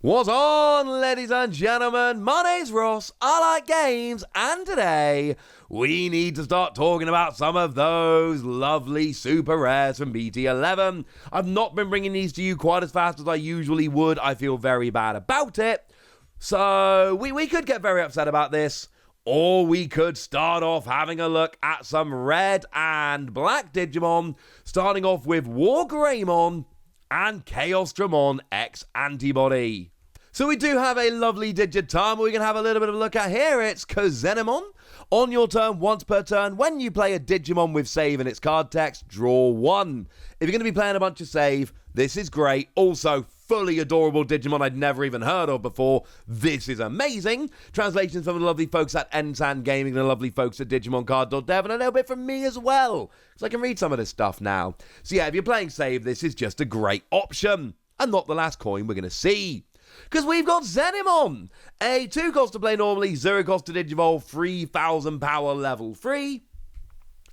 What's on, ladies and gentlemen? My name's Ross, I like games, and today we need to start talking about some of those lovely super rares from BT-12. I've not been bringing these to you quite as fast as I usually would. I feel very bad about it. So we could get very upset about this, or we could start off having a look at some red and black Digimon, starting off with WarGreymon and Chaosdramon X-Antibody. So we do have a lovely Digitama we can have a little bit of a look at here. It's Zenimon. On your turn, once per turn, when you play a Digimon with save in its card text, draw one. If you're going to be playing a bunch of save, this is great. Also, fully adorable Digimon I'd never even heard of before. This is amazing. Translations from the lovely folks at Ensan Gaming and the lovely folks at DigimonCard.dev, and a little bit from me as well, because I can read some of this stuff now. So yeah, if you're playing save, this is just a great option. And not the last coin we're going to see. Because we've got Zenimon, a 2 cost to play normally, 0 cost to Digivolve, 3000 power level 3.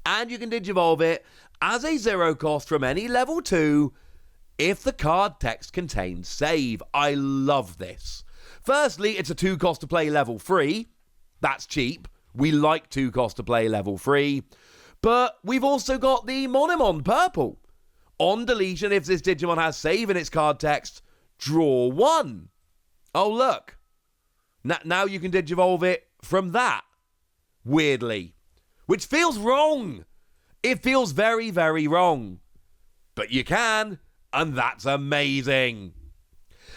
And you can Digivolve it as a 0 cost from any level 2 if the card text contains save. I love this. Firstly, it's a 2 cost to play level 3. That's cheap. We like 2 cost to play level 3. But we've also got the Monomon purple. On deletion, if this Digimon has save in its card text, draw one. Oh, look. Now you can Digivolve it from that. Weirdly. Which feels wrong. It feels very, very wrong. But you can, and that's amazing.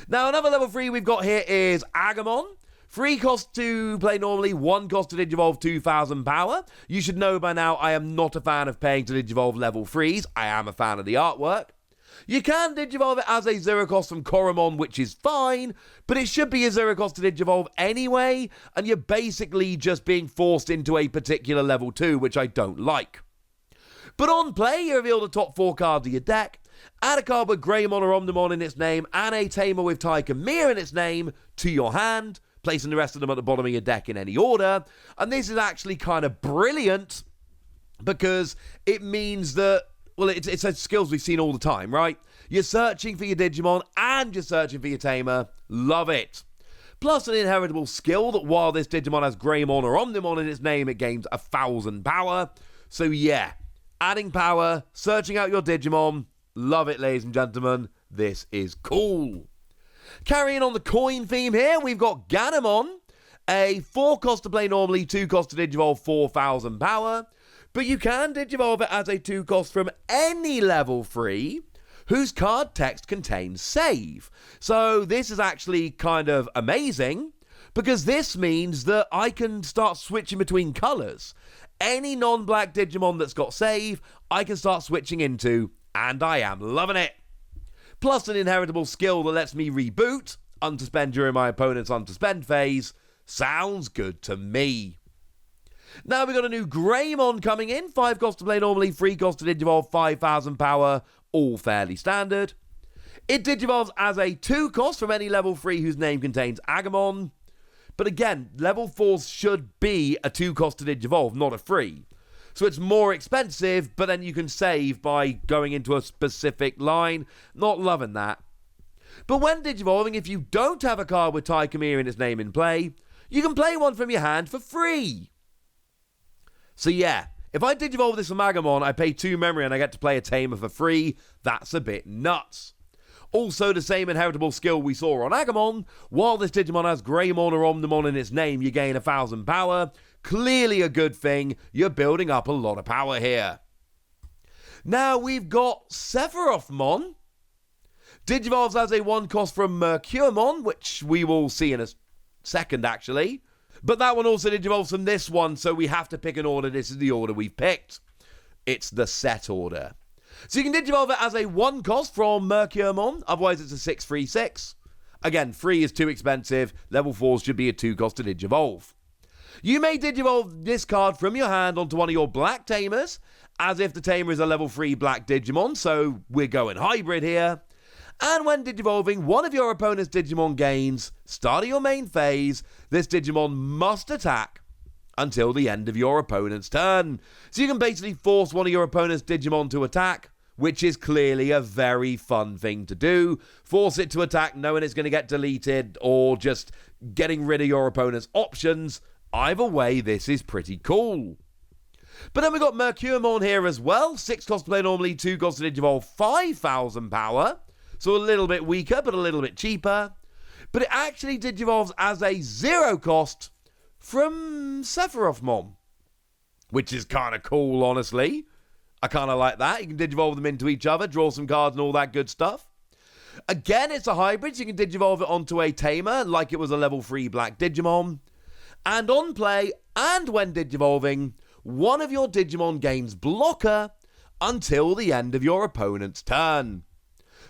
Now, another level 3 we've got here is Agumon. 3 cost to play normally, 1 cost to Digivolve 2000 power. You should know by now I am not a fan of paying to Digivolve level 3s. I am a fan of the artwork. You can Digivolve it as a 0 cost from Koromon, which is fine, but it should be a 0 cost to Digivolve anyway, and you're basically just being forced into a particular level 2, which I don't like. But on play, you reveal the top 4 cards of your deck, add a card with Greymon or Omnimon in its name, and a Tamer with Kamiya in its name to your hand, placing the rest of them at the bottom of your deck in any order. And this is actually kind of brilliant, because it means that, well, it's a skills we've seen all the time, right? You're searching for your Digimon and you're searching for your Tamer. Love it. Plus an inheritable skill that while this Digimon has Greymon or Omnimon in its name, it gains 1000 power. So yeah, adding power, searching out your Digimon. Love it, ladies and gentlemen. This is cool. Carrying on the coin theme here, we've got Ganamon. A 4 cost to play normally, 2 cost to Digivolve 4000 power. But you can Digivolve it as a 2 cost from any level 3 whose card text contains save. So this is actually kind of amazing, because this means that I can start switching between colours. Any non-black Digimon that's got save, I can start switching into, and I am loving it. Plus an inheritable skill that lets me reboot, unsuspend during my opponent's unsuspend phase. Sounds good to me. Now we've got a new Greymon coming in. 5 cost to play normally, 3 cost to Digivolve, 5000 power, all fairly standard. It Digivolves as a 2 cost from any level 3 whose name contains Agumon. But again, level 4s should be a 2 cost to Digivolve, not a 3. So it's more expensive, but then you can save by going into a specific line. Not loving that. But when Digivolving, if you don't have a card with Kamiya in its name in play, you can play one from your hand for free. So yeah, if I Digivolve this from Agumon, I pay 2 memory and I get to play a Tamer for free. That's a bit nuts. Also, the same inheritable skill we saw on Agumon. While this Digimon has Greymon or Omnimon in its name, you gain 1000 power. Clearly a good thing. You're building up a lot of power here. Now we've got SEPHIROTHMON. Digivolves as a 1 cost from Mercuremon, which we will see in a second actually. But that one also Digivolves from this one, so we have to pick an order. This is the order we've picked. It's the set order. So you can Digivolve it as a 1 cost from Mercuremon, otherwise it's a 6/3/6. Again, 3 is too expensive. Level 4s should be a 2 cost to Digivolve. You may Digivolve this card from your hand onto one of your black Tamers, as if the Tamer is a level 3 black Digimon, so we're going hybrid here. And when Digivolving one of your opponent's Digimon gains, start of your main phase, this Digimon must attack until the end of your opponent's turn. So you can basically force one of your opponent's Digimon to attack which is clearly a very fun thing to do. Force it to attack knowing it's going to get deleted, or just getting rid of your opponent's options. Either way, this is pretty cool. But then we got Mercuremon here as well. 6 cost to play normally, 2 cost to Digivolve, 5,000 power. So a little bit weaker, but a little bit cheaper. But it actually Digivolves as a 0 cost from SEPHIROTHMON, which is kind of cool, honestly. I kind of like that. You can Digivolve them into each other, draw some cards and all that good stuff. Again, it's a hybrid, so you can Digivolve it onto a Tamer, like it was a level 3 Black Digimon. And on play, and when Digivolving, one of your Digimon gains blocker until the end of your opponent's turn.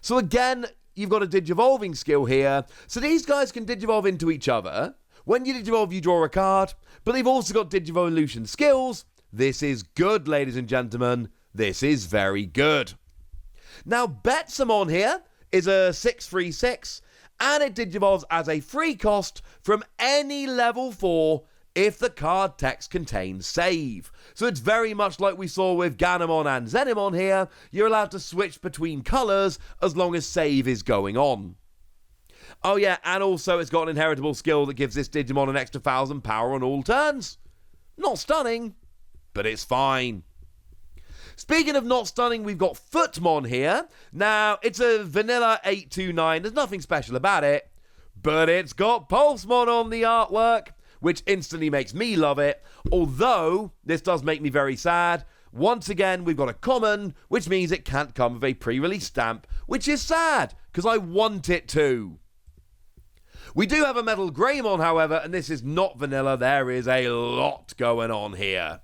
So again, you've got a Digivolving skill here, so these guys can Digivolve into each other. When you Digivolve, you draw a card, but they've also got Digivolution skills. This is good, ladies and gentlemen. This is very good. Now, BT-12 here is a 6/3/6, and it Digivolves as a free cost from any level 4 if the card text contains save. So it's very much like we saw with Agumon and Zenimon here. You're allowed to switch between colours as long as save is going on. Oh yeah, and also it's got an inheritable skill that gives this Digimon an extra 1,000 power on all turns. Not stunning, but it's fine. Speaking of not stunning, we've got Footmon here. Now, it's a vanilla 829. There's nothing special about it, but it's got Pulsemon on the artwork, which instantly makes me love it. Although, this does make me very sad. Once again, we've got a common, which means it can't come with a pre-release stamp, which is sad, because I want it to. We do have a Metalgreymon, however, and this is not vanilla. There is a lot going on here.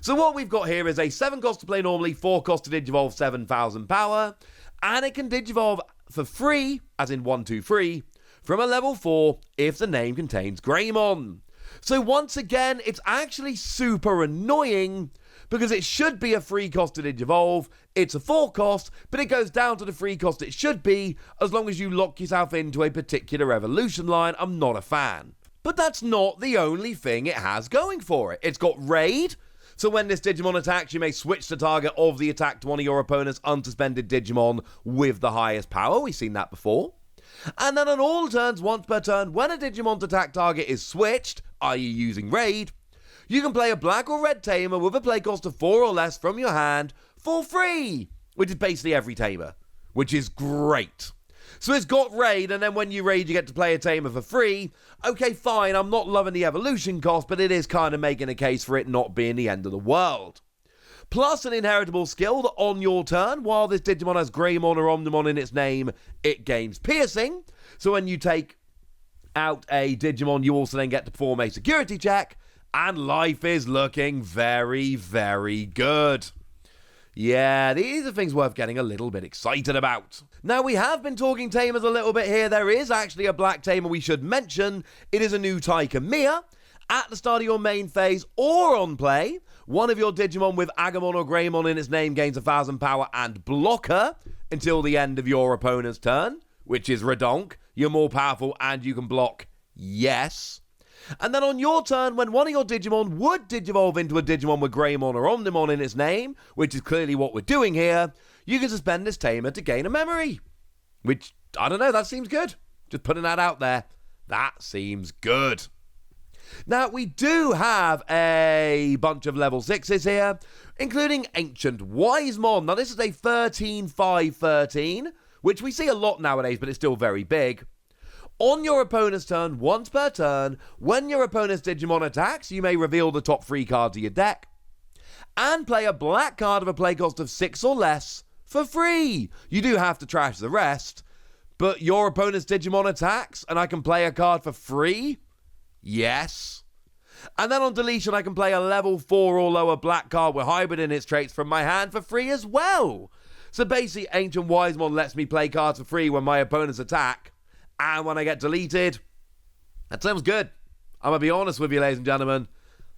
So what we've got here is a 7 cost to play normally, 4 cost to Digivolve, 7,000 power, and it can Digivolve for free, as in 1, 2, 3, from a level 4 if the name contains Greymon. So once again, it's actually super annoying because it should be a free cost to Digivolve. It's a 4 cost, but it goes down to the free cost it should be as long as you lock yourself into a particular evolution line. I'm not a fan. But that's not the only thing it has going for it. It's got Raid. So when this Digimon attacks, you may switch the target of the attack to one of your opponent's unsuspended Digimon with the highest power. We've seen that before. And then on all turns, once per turn, when a Digimon's attack target is switched, i.e. using Raid, you can play a black or red Tamer with a play cost of 4 or less from your hand for free, which is basically every Tamer, which is great. So it's got Raid, and then when you Raid, you get to play a Tamer for free. Okay, fine, I'm not loving the evolution cost, but it is kind of making a case for it not being the end of the world. Plus an inheritable skill that on your turn, while this Digimon has Greymon or Omnimon in its name, it gains Piercing. So when you take out a Digimon, you also then get to perform a security check, and life is looking very, very good. Yeah, these are things worth getting a little bit excited about. Now, we have been talking Tamers a little bit here. There is actually a black Tamer we should mention. It is a new Kamiya. At the start of your main phase or on play, one of your Digimon with Agumon or Greymon in its name gains 1,000 power and blocker until the end of your opponent's turn, which is redonk. You're more powerful and you can block, yes. And then on your turn, when one of your Digimon would Digivolve into a Digimon with Greymon or Omnimon in its name, which is clearly what we're doing here, you can suspend this Tamer to gain a memory. Which, I don't know, that seems good. Just putting that out there. That seems good. Now, we do have a bunch of level 6s here, including Ancient WISEMON. Now, this is a 13/5/13, which we see a lot nowadays, but it's still very big. On your opponent's turn, once per turn, when your opponent's Digimon attacks, you may reveal the top 3 cards of your deck and play a black card of a play cost of 6 or less for free. You do have to trash the rest, but your opponent's Digimon attacks and I can play a card for free? Yes. And then on deletion, I can play a level 4 or lower black card with hybrid in its traits from my hand for free as well. So basically, Ancient WISEMON lets me play cards for free when my opponents attack. And when I get deleted, that sounds good. I'm going to be honest with you, ladies and gentlemen.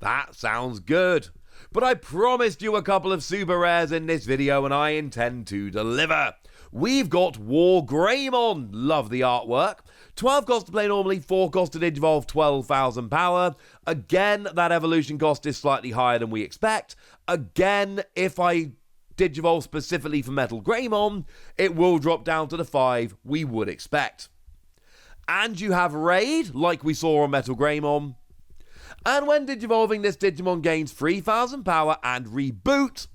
That sounds good. But I promised you a couple of super rares in this video, and I intend to deliver. We've got WarGreymon. Love the artwork. 12 cost to play normally, 4 cost to Digivolve, 12,000 power. Again, that evolution cost is slightly higher than we expect. Again, if I Digivolve specifically for Metalgreymon, it will drop down to the 5 we would expect. And you have Raid, like we saw on Metalgreymon. And when Digivolving, this Digimon gains 3,000 power and reboot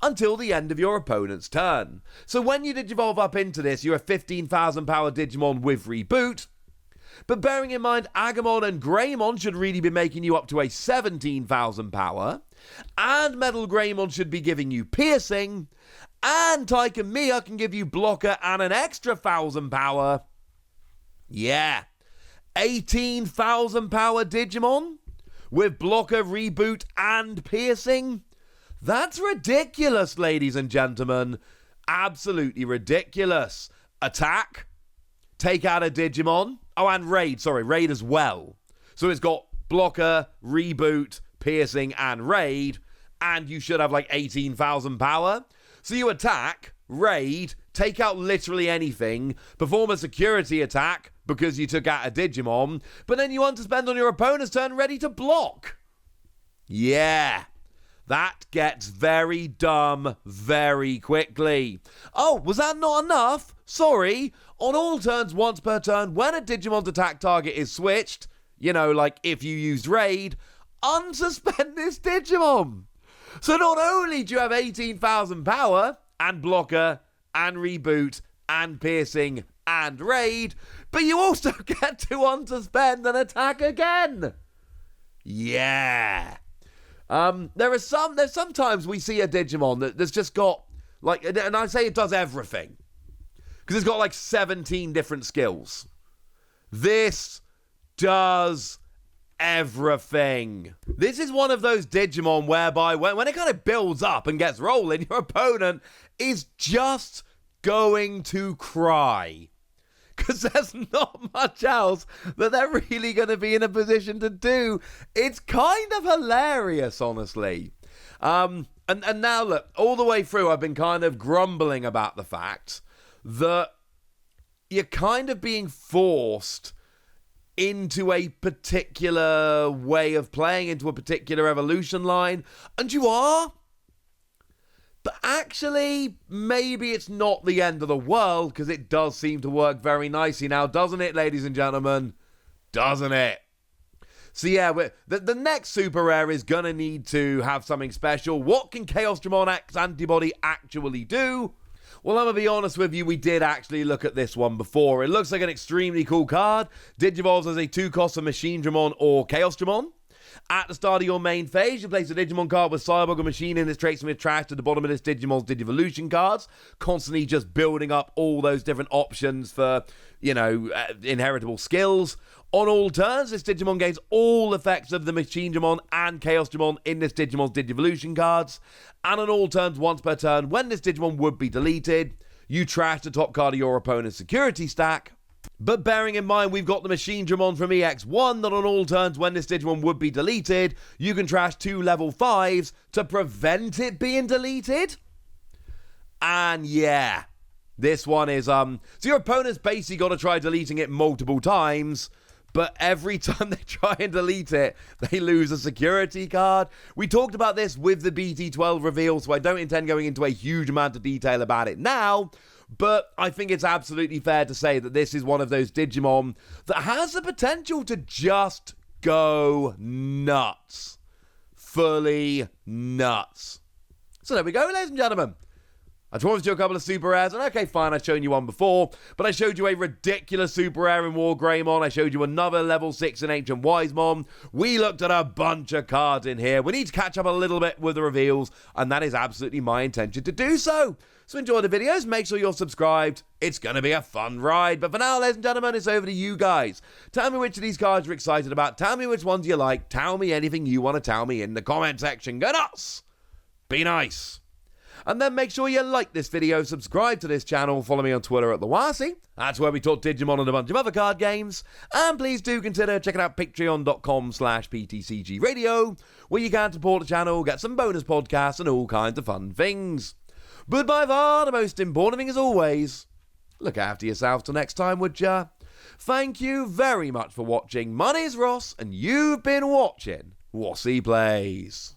until the end of your opponent's turn. So when you Digivolve up into this, you're a 15,000 power Digimon with reboot. But bearing in mind, Agumon and Greymon should really be making you up to a 17,000 power. And Metalgreymon should be giving you piercing. And Kamiya can give you blocker and an extra 1,000 power. Yeah. 18,000 power Digimon with blocker, reboot, and piercing. That's ridiculous, ladies and gentlemen. Absolutely ridiculous. Attack. Take out a Digimon. Oh, and Raid. Sorry, Raid as well. So it's got blocker, reboot, piercing, and Raid. And you should have like 18,000 power. So you attack, Raid, take out literally anything, perform a security attack because you took out a Digimon, but then you want to spend on your opponent's turn ready to block. Yeah. That gets very dumb very quickly. Oh, was that not enough? Sorry. On all turns once per turn, when a Digimon's attack target is switched, you know, like if you used Raid, unsuspend this Digimon. So not only do you have 18,000 power and blocker and reboot and piercing and Raid, but you also get to unsuspend and attack again. Yeah. There's sometimes we see a Digimon that's just got, like, and I say it does everything, because it's got like 17 different skills. This does everything. This is one of those Digimon whereby when it kind of builds up and gets rolling, your opponent is just going to cry. Because there's not much else that they're really going to be in a position to do. It's kind of hilarious, honestly. And now, look, all the way through, I've been kind of grumbling about the fact that you're kind of being forced into a particular way of playing, into a particular evolution line. And you are. But actually, maybe it's not the end of the world, because it does seem to work very nicely now, doesn't it, ladies and gentlemen? Doesn't it? So yeah, the next super rare is going to need to have something special. What can Chaosdramon X-Antibody actually do? Well, I'm going to be honest with you, we did actually look at this one before. It looks like an extremely cool card. Digivolves as a 2-cost of Machinedramon or Chaosdramon. At the start of your main phase, you place a Digimon card with Cyborg or Machine in its traits from your trash to the bottom of this Digimon's Digivolution cards, constantly just building up all those different options for, inheritable skills. On all turns, this Digimon gains all effects of the Machinedramon and Chaosdramon in this Digimon's Digivolution cards. And on all turns, once per turn, when this Digimon would be deleted, you trash the top card of your opponent's security stack. But bearing in mind, we've got the Machinedramon from EX1 that on all turns when this Digimon would be deleted, you can trash 2 level 5s to prevent it being deleted. And yeah, this one is, so your opponent's basically got to try deleting it multiple times, but every time they try and delete it, they lose a security card. We talked about this with the BT-12 reveal, so I don't intend going into a huge amount of detail about it now. But I think it's absolutely fair to say that this is one of those Digimon that has the potential to just go nuts. Fully nuts. So there we go, ladies and gentlemen. I promised you a couple of super rares, and okay, fine, I've shown you one before, but I showed you a ridiculous super rare in WarGreymon, I showed you another level 6 in Ancient WISEMON, we looked at a bunch of cards in here, we need to catch up a little bit with the reveals, and that is absolutely my intention to do so. So enjoy the videos, make sure you're subscribed, it's going to be a fun ride, but for now, ladies and gentlemen, it's over to you guys. Tell me which of these cards you're excited about, tell me which ones you like, tell me anything you want to tell me in the comment section, go nuts! Be nice! And then make sure you like this video, subscribe to this channel, follow me on Twitter at TheWasi. That's where we talk Digimon and a bunch of other card games. And please do consider checking out patreon.com/PTCG Radio, where you can support the channel, get some bonus podcasts and all kinds of fun things. But by far, the most important thing as always, look after yourself till next time, would ya? Thank you very much for watching. My name's Ross, and you've been watching WASI Plays.